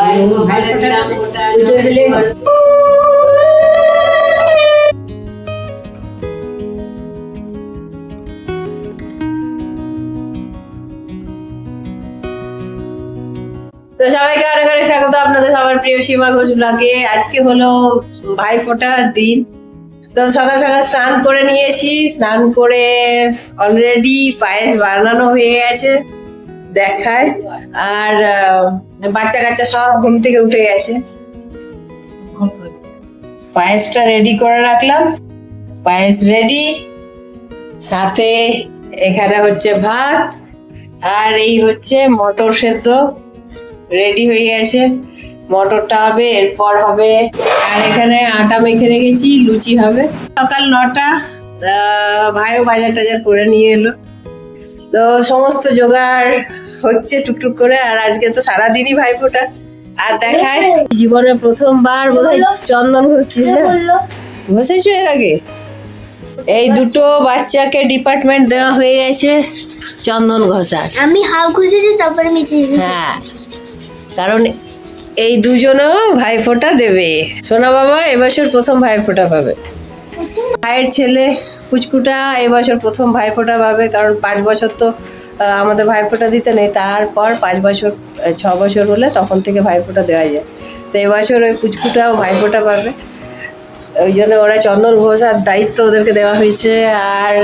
তো সবাইকে অনেক অনেক স্বাগত আপনাদের সবার প্রিয় সীমা ঘোষ ব্লগে। আজকে হলো ভাইফোঁটার দিন। তো সকাল সকাল স্নান করে নিয়েছি, স্নান করে অলরেডি পায়েস বানানো হয়ে গেছে দেখায়। আর বাচ্চা কাচ্চা সব ঘুম থেকে উঠে গেছে। পায়েসটা রেডি করে রাখলাম, পায়েস রেডি, সাথে এখানে হচ্ছে ভাত, আর এই হচ্ছে মটর সেদ্ধ রেডি হয়ে গেছে। মটরটা হবে, এরপর হবে, আর এখানে আটা মেখে রেখেছি, লুচি হবে। সকাল 9টা, ভাইও বাজার টাজার করে নিয়ে এলো। তো সমস্ত জোগাড় হচ্ছে টুকটুক করে। আর আজকে তো সারাদিনই ভাইফোঁটা। আর দেখায় জীবনে প্রথমবার বোধহয় চন্দন ঘষছিস না? ঘষেছো এর আগে? এই দুটো বাচ্চাকে ডিপার্টমেন্ট দেওয়া হয়ে গেছে চন্দন ঘষার। আমি হাফ ঘষেছি, তারপরে মিশিয়ে দিয়েছি। হ্যাঁ, কারণ এই দুজনও ভাইফোঁটা দেবে। সোনা বাবা এবছর প্রথম ভাইফোঁটা পাবে। ভাইয়ের ছেলে পুচকুটা এবছর প্রথম ভাইফোঁটা পাবে, কারণ 5 বছর তো আমাদের ভাইফোঁটা দিতে নেই। তারপর 5 বছর 6 বছর হলে তখন থেকে ভাইফোঁটা দেওয়া যায়। তো এবছর ওই পুচকুটাও ভাইফোঁটা পাবে, ওই জন্য ওরা চন্দন ঘষার দায়িত্ব ওদেরকে দেওয়া হয়েছে। আর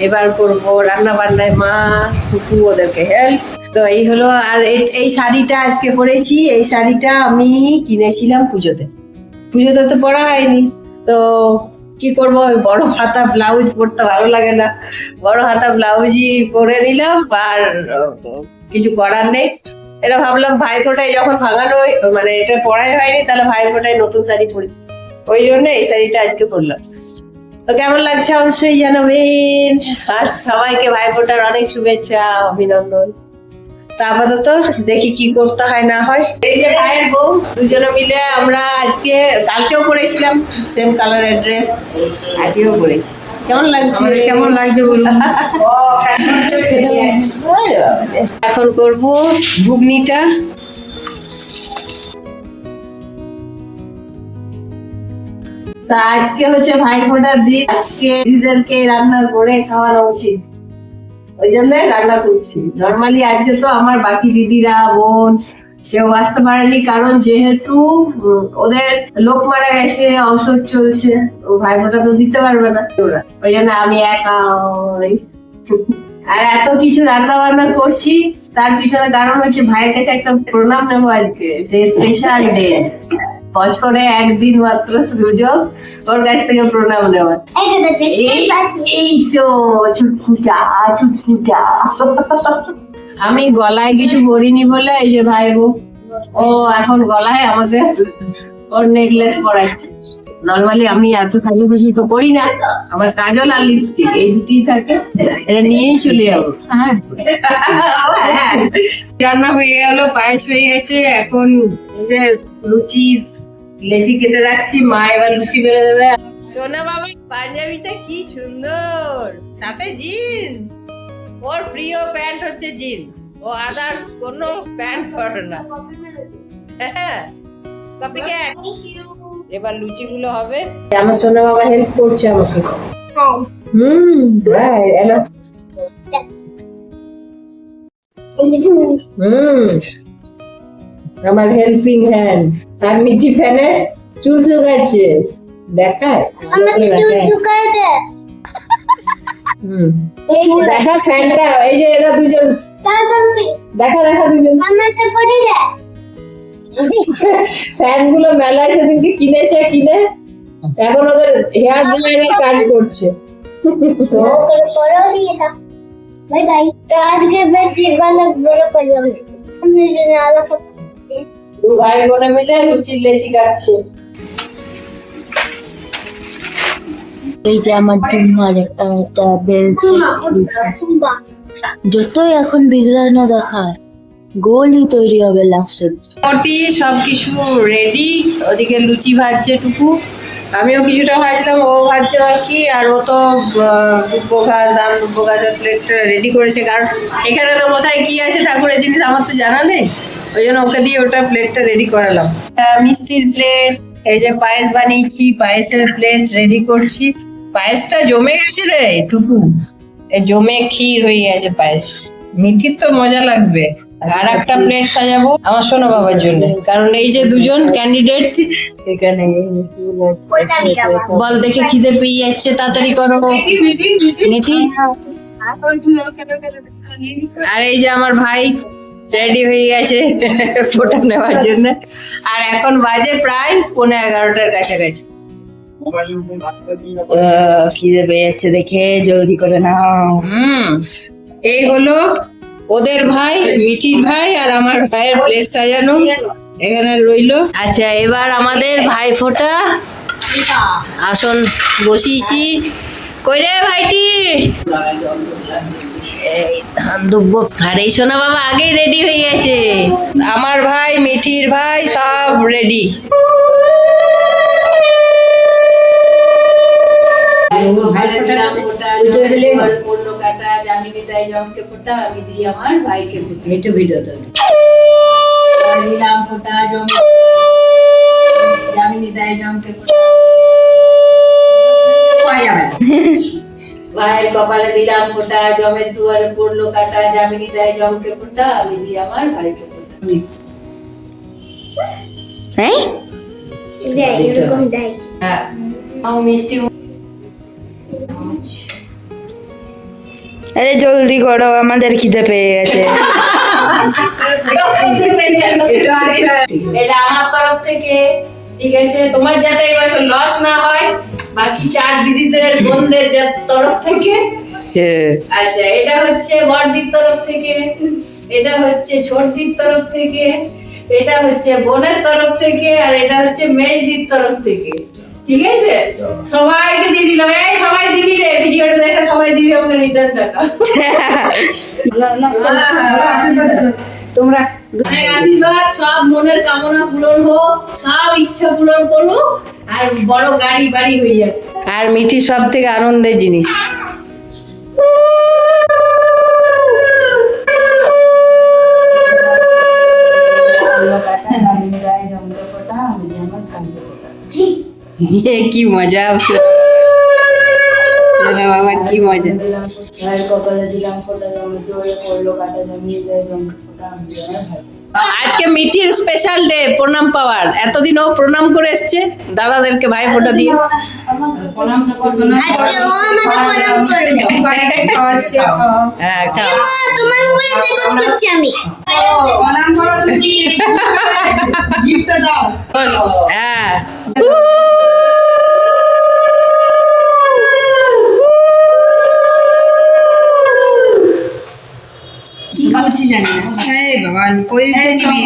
এবার করবো রান্না বান্নায়, মা কুকু ওদেরকে হেল্প। তো এই হলো। আর এই শাড়িটা আজকে পরেছি, এই শাড়িটা আমি কিনেছিলাম পুজোতে। পুজোতে তো পরা হয়নি, তো কি করবো, বড় হাতা ব্লাউজ পরতে ভালো লাগে না, বড় হাতা ব্লাউজই পরে নিলাম। আর কিছু করার নেই। এটা ভাবলাম ভাইফোঁটায় যখন ভাঙানো, মানে এটা পরাই হয়নি, তাহলে ভাইফোঁটায় নতুন শাড়ি পরি, ওই জন্য এই শাড়িটা আজকে পরলাম। তো কেমন লাগছে অবশ্যই জানাবেন। আর সবাইকে ভাইফোঁটার অনেক শুভেচ্ছা, অভিনন্দন। তা আপাতত দেখি কি করতে হয় না হয়। এই যে ভাইয়ের বউ, দুজনে মিলে আমরা আজকে, কালকেও পরেছিলাম সেম কালারের ড্রেস, আজকেও পরেছি। কেমন লাগছে? কেমন লাগছে বলুন। এখন করব ঘুগনিটা। তা আজকে হচ্ছে ভাইফোঁটার দিন, আজকে দিদিদেরকে রান্না করে খাওয়ানো উচিত, ওই জন্য রান্না করছি। নর্মালি আজকে তো আমার বাকি দিদিরা, বোন কেউ আসতে পারেনি, কারণ যেহেতু ওদের লোক মারা গেছে, অসুখ চলছে, ও ভাইফোঁটা তো দিতে পারবে না ওরা, ওই জন্য আমি একা। আর এত কিছু রান্না বান্না করছি, তার পিছনে কারণ হচ্ছে ভাইয়ের কাছে একটা প্রণাম নেবো আজকে। সেই স্পেশাল ডে, বছরে একদিন মাত্র সুযোগ ওর কাছ থেকে প্রণাম নেওয়ার। এই তো ছুটছুটা ছুটছুটা। আমি গলায় কিছু পরিনি বলে এই যে ভাই বউ, ও এখন গলায় আমাকে ওর নেকলেস পরাচ্ছে। নর্মালি আমি এত সাজুগুজি তো করি না, আমার কাজল আর লিপস্টিক এই দুটি থাকে, এটা নিয়েই চলে যাবো। হ্যাঁ, রান্না হয়ে গেল, পায়েস হয়ে গেছে। এখন লুচি লেচি কেটে রাখছি, মা এবার লুচি বেলে দেবে। সোনা বাবা পাঞ্জাবিটা কি সুন্দর, সাথে জিন্স। ওর প্রিয় প্যান্ট হচ্ছে জিন্স, ও আদার্স কোনো প্যান্ট পরে না। হ্যাঁ, কপিক্যাট। এবার লুচি গুলো হবে। আমার সোনা বাবা হেল্প করছে আমাকে। এলো। আমার হেল্পিং হ্যান্ড। আর মিঠি ফ্যানে চুল শুকাচ্ছে, দেখায় দেখা ফ্যানটা। এই যে এরা দুজন, দেখা দেখা দুজন ফ্যান গুলো মেলায় সেদিনকে কিনেছে, কিনে এখন ওদের হেয়ার ড্রায়ারের কাজ করছে। দু ভাই বোনে মিলে লুচি লেচি কাটছে। এই যে আমার ডিমার একটা বেলছে, যতই এখন বিগড়ানো দেখায় গোলই তৈরি হবে লাস্টের। মোটামুটি সবকিছু রেডি। ওদিকে লুচি ভাজছে টুকু, আমিও কিছুটা ভাজলাম, ও ভাজছে বাকি। আর ও তো দুব্বো ঘাস, দাম দুব্বো ঘাসের প্লেটটা রেডি করেছে, কারণ এখানে তো কোথায় কি আছে ঠাকুরের জিনিস আমার তো জানা নেই। ওই জন্য ওকে দিয়ে ওটা প্লেটটা রেডি করালাম। মিষ্টির প্লেট, এই যে পায়েস বানিয়েছি, পায়েসের প্লেট রেডি করছি। পায়েসটা জমে গেছে রে টুকু, জমে ক্ষীর হয়ে গেছে পায়েস। মিঠির তো মজা লাগবে। আর একটা প্লেট সাজাবো আমার সোনা বাবার জন্য, কারণ এই যে দুজন ক্যান্ডিডেট এখানে বল দেখে খিদে পেয়ে যাচ্ছে, তাড়াতাড়ি করো মিঠি। আর এই যে আমার ভাই রেডি হয়ে গেছে ফোটা নেওয়ার জন্য। আর এখন বাজে প্রায় 11:15 কাছাকাছি। খিদে পেয়ে যাচ্ছে দেখে জলদি করে নাও। এই হলো ওদের ভাই, মিঠির ভাই আর আমার ভাইয়ের প্লেট সাজানো এখানে রইলো। আচ্ছা, এবার আমাদের ভাই ফোটা আসন বসিয়েছি। কই রে ভাইটি? এই ধান দুব্বো। আর এই সোনা বাবা আগেই রেডি হয়ে গেছে। আমার ভাই, মিঠির ভাই সব রেডি। আমার ভাইকে একটু ভিডিও তৈরি দিলাম ফোটা, জামিনী দেয় জমকে ফোটা। ভাইয়ের কপালে দিলাম ফোটা, জমের দুয়ারে পড়লো কাটা, জামিনী দেয় জমকে ফোটা, আমি দিই আমার ভাইকে ফোটা। হ্যাঁ দেয়, এরকম দেয়। হ্যাঁ, মিষ্টি। আরে জলদি করো, আমাদের খিদে পেয়ে গেছে। এটা আমার তরফ থেকে, ঠিক আছে? তোমার যাতে এই বছর লস না হয়, বাকি 4 দিদিদের বোনদের তরফ থেকে। আচ্ছা, এটা হচ্ছে বড়দির তরফ থেকে, এটা হচ্ছে ছোটদির তরফ থেকে, এটা হচ্ছে বোনের তরফ থেকে, আর এটা হচ্ছে মেজদির তরফ থেকে। ঠিক আছে, সবাইকে দিয়ে দিলাম। এই সবাই দিবি রে, ভিডিওটা দেখে সবাই দিবি আমাকে রিটার্ন টাকা। তোমরা অনেক আশীর্বাদ, সব মনের কামনা পূরণ হোক, সব ইচ্ছা পূরণ করো, আর বড় গাড়ি বাড়ি হয়ে যাবে। আর মিঠি সব থেকে আনন্দের জিনিস। কি মজা, বাবা কি মজা। আজকে মিঠির স্পেশাল ডে, প্রণাম পাওয়ার। এতদিন ও প্রণাম করে এসছে দাদাদেরকে ভাই ফোঁটা দিয়ে। আজকে ও আমাকে প্রণাম করবে। হ্যাঁ, খাও। মা, তোমার মোবাইল রেকর্ড করছি আমি। হ্যাঁ, কি করছি জানি না। এই বাবা, পরিতে নিবি।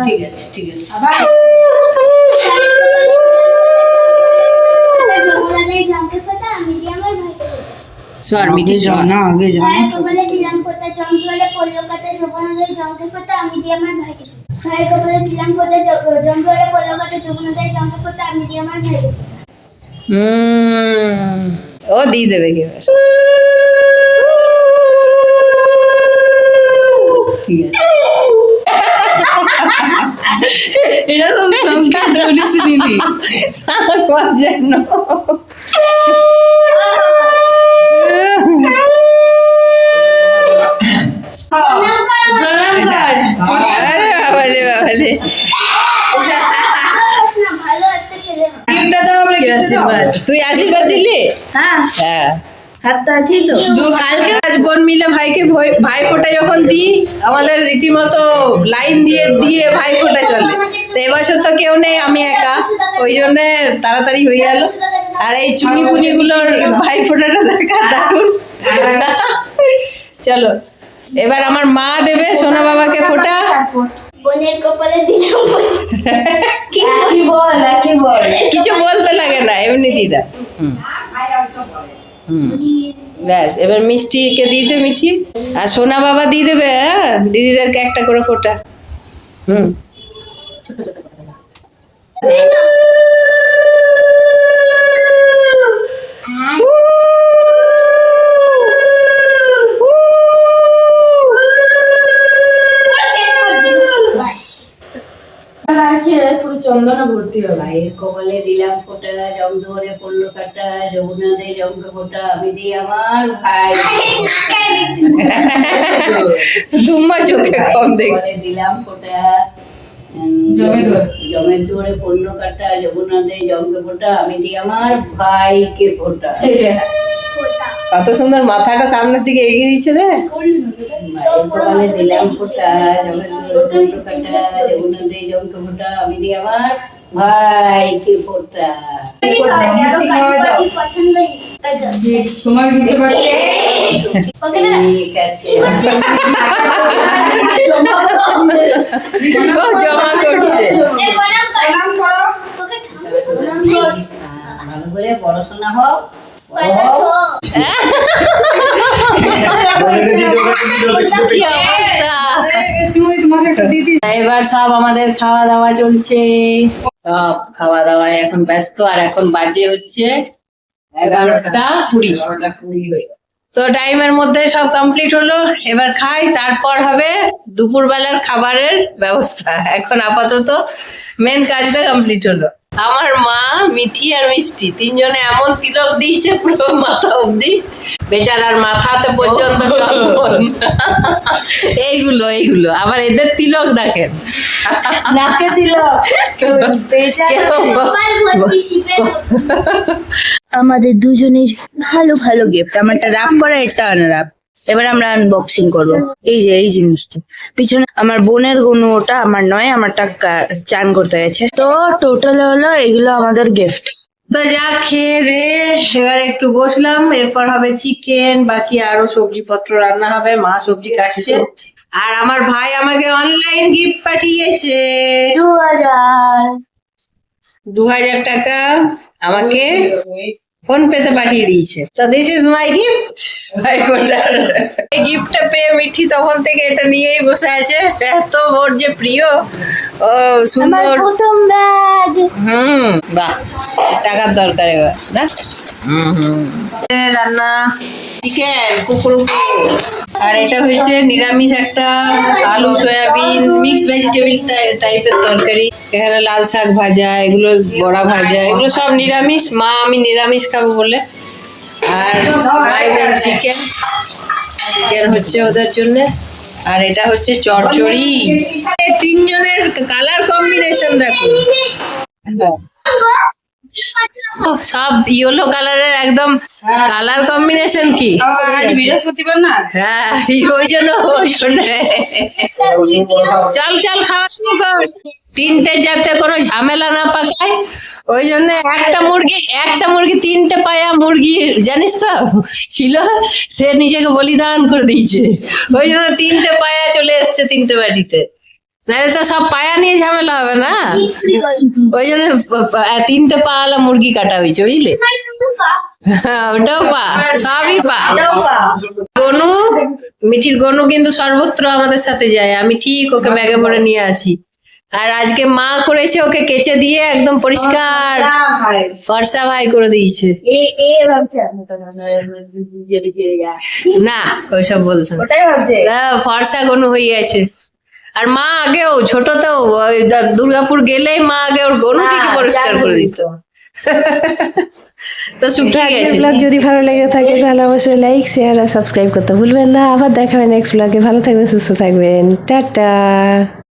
ঠিক আছে, ঠিক আছে। জমকে ফোটা, আমি দিই আমার ভাইকে ফোটা। সর মিঠি, যাও না, আগে যাও। ভাইয়ের কপালে দিলাম ফোটা, জম দুয়ারে পড়লো কাটা, যৌবনোদয় জমকে ফোটা, আমি দিই আমার ভাইকে ফোটা। ভাইয়ের কপালে দিলাম ফোটা, জম দুয়ারে পড়লো কাটা, যৌবনোদয় জমকে ফোটা, আমি দিই আমার ভাইকে ফোটা। ও দিয়ে দেবে কি? ঠিক আছে। এরকম সংস্কার করেছি দিদি। সাংবাদ যেন বাবালে বাবালে। না, ভালো একটা ছেলে হবে। তুই আশীর্বাদ দিলি? হ্যাঁ, হ্যাঁ, হাতটা আছি তো। কালকে আজ বোন মিলে ভাইকে ভাই ফোঁটা যখন দিই, আমাদের রীতিমতো লাইন দিয়ে দিয়ে ভাই ফোঁটা চলে। তো এবছর তো কেউ নেই, আমি একা, ওই জন্য তাড়াতাড়ি হয়ে গেল। আর এই চুনি পুনি গুলোর ভাই ফোঁটাটা দেখা দারুণ। চলো, এবার আমার মা দেবে সোনা বাবাকে ফোঁটা। বোনের কপালে দিলাম ফোঁটা। কি বল। কিছু বলতে লাগে না, এমনি দিদা। ব্যাস, এবার মিষ্টিকে দিয়ে দে মিঠি, আর সোনা বাবা দিয়ে দেবে। হ্যাঁ, দিদিদেরকে একটা করে ফোঁটা। পুরো চন্দনে ভর্তি হবে। ভাইয়ের কপালে দিলাম ফোঁটা, রং ধরে পড়লো কাটা, যমুনা দেয় রঙকে ফোঁটা, আমি দিই আমার ভাই। তোমার চোখে কম দেখছি। কপালে দিলাম ফোঁটা, জমের দূরে পড়লো কাটা, যমুনা দেয় রঙকে ফোঁটা, আমি দিই আমার ভাইকে ফোঁটা। কত সুন্দর মাথাটা সামনের দিকে এগিয়ে দিচ্ছে রে। ভাইয়ের কপালে দিলাম ফোঁটা, জমের দূরে পড়লো কাটা, যমুনা দেয় রঙকে ফোঁটা, আমি দিই আমার ভাইকে ফোঁটা। পছন্দই তোমার গিফট পাচ্ছে ওকে না ঠিক আছে। ও জমা করছে। এই প্রণাম কর প্রণাম করো তোকে প্রণাম কর ভালো করে পড়াশোনা হোক, বড় কথা হোক। কি অবস্থা। তুমি তোমাকে একটা দিদি এবার সব আমাদের খাওয়া দাওয়া চলছে, সব খাওয়া দাওয়ায় এখন ব্যস্ত। আর এখন বাজে হচ্ছে 11:20। তো টাইমের মধ্যে সব কমপ্লিট হলো, এবার খাই, তারপর হবে দুপুরবেলার খাবারের ব্যবস্থা। এখন আপাতত মেন কাজটা কমপ্লিট হলো। আমার মা মিঠি আর মিষ্টি তিনজনে এমন তিলক দিয়েছে পুরো মাথা অবধি, বেচারার মাথাতে পর্যন্ত চন্দন। এইগুলো এইগুলো আবার এদের তিলক দেখেন। নাকে দিল কেউ- ভর্তি শিপে আমাদের দুজনের ভালো ভালো গিফট। আমারটা রাফ করা, এটা আনরাপ। এবার আমরা আনবক্সিং করব। এই যে এই জিনিসটা পিছনে আমার বোনের গুনো, ওটা আমার নয়, আমারটা চান করতে গেছে। তো টোটাল হলো এগুলো আমাদের গিফট। তো যা খেয়ে রে এবার একটু বসলাম, এরপর হবে চিকেন, বাকি আরো সবজিপত্র রান্না হবে, মা সবজি কাটছে। আর আমার ভাই আমাকে অনলাইন গিফট পাঠিয়েছে 2000 টাকা আমাকে ফোন পেতে পাঠিয়ে দিয়েছে। তো দিস ইজ মাই গিফট। ভাই ফোটার এই গিফটটা পেয়ে মিঠি তখন থেকে এটা নিয়েই বসে আছে, এত ওর যে প্রিয়। ও সুন্দর। প্রথম ব্যাগ। বাহ, টাকার দরকার এবার না। রান্না চিকেন কুকুরু, আর এটা হয়েছে নিরামিষ একটা আলু সয়াবিন মিক্স ভেজিটেবল টাইপের তরকারি। এখানে লাল শাক ভাজা, এগুলো বড়া ভাজা, এগুলো সব নিরামিষ। মা আমি নিরামিষ খাবো বলে। আর চিকেন চিকেন হচ্ছে ওদের জন্য। আর এটা হচ্ছে চচ্চড়ি। এই তিনজনের কালার কম্বিনেশন দেখো, সব ইয়েলো কালারের একদম কালার কম্বিনেশন। কি আজ বৃহস্পতিবার না হ্যাঁ, ওই জন্য চল চল খাওয়া শুরু কর। তিনটে যাতে কোনো ঝামেলা না পাকায়, ওই জন্য একটা মুরগি 3টে পায়া মুরগি জানিস তো ছিল, সে নিজেকে বলিদান করে দিয়েছে। ওই জন্য 3টে পায়া চলে এসছে 3টে বাড়িতে, নাহলে তো সব পায়া নিয়ে ঝামেলা হবে না। ওই জন্য 3টে পা আলা মুরগি কাটা হয়েছে, বুঝলি। হ্যাঁ, ওটাও পা, সবই পা। গনু, মিঠির গনু কিন্তু সর্বত্র আমাদের সাথে যায়, আমি ঠিক ওকে ব্যাগে ভরে নিয়ে আসি। আর আজকে মা করেছে, ওকে কেচে দিয়ে একদম পরিষ্কার ফর্সা ভাই করে দিয়েছে। না ওইসব বলতো না। ওটাই ভাবছে। ফর্সা গনু হয়ে গেছে। আর মা আগেও ছোটতেও ওই দুর্গাপুর গেলেই মা আগে ওর গনুটিকে পরিষ্কার করে দিত। তো শুকিয়ে গেছে। ব্লগ যদি ভালো লেগে থাকে তাহলে অবশ্যই লাইক শেয়ার আর সাবস্ক্রাইব করতে ভুলবেন না। আবার দেখা হবে নেক্সট ব্লগে। ভালো থাকবেন, সুস্থ থাকবেন, টাটা।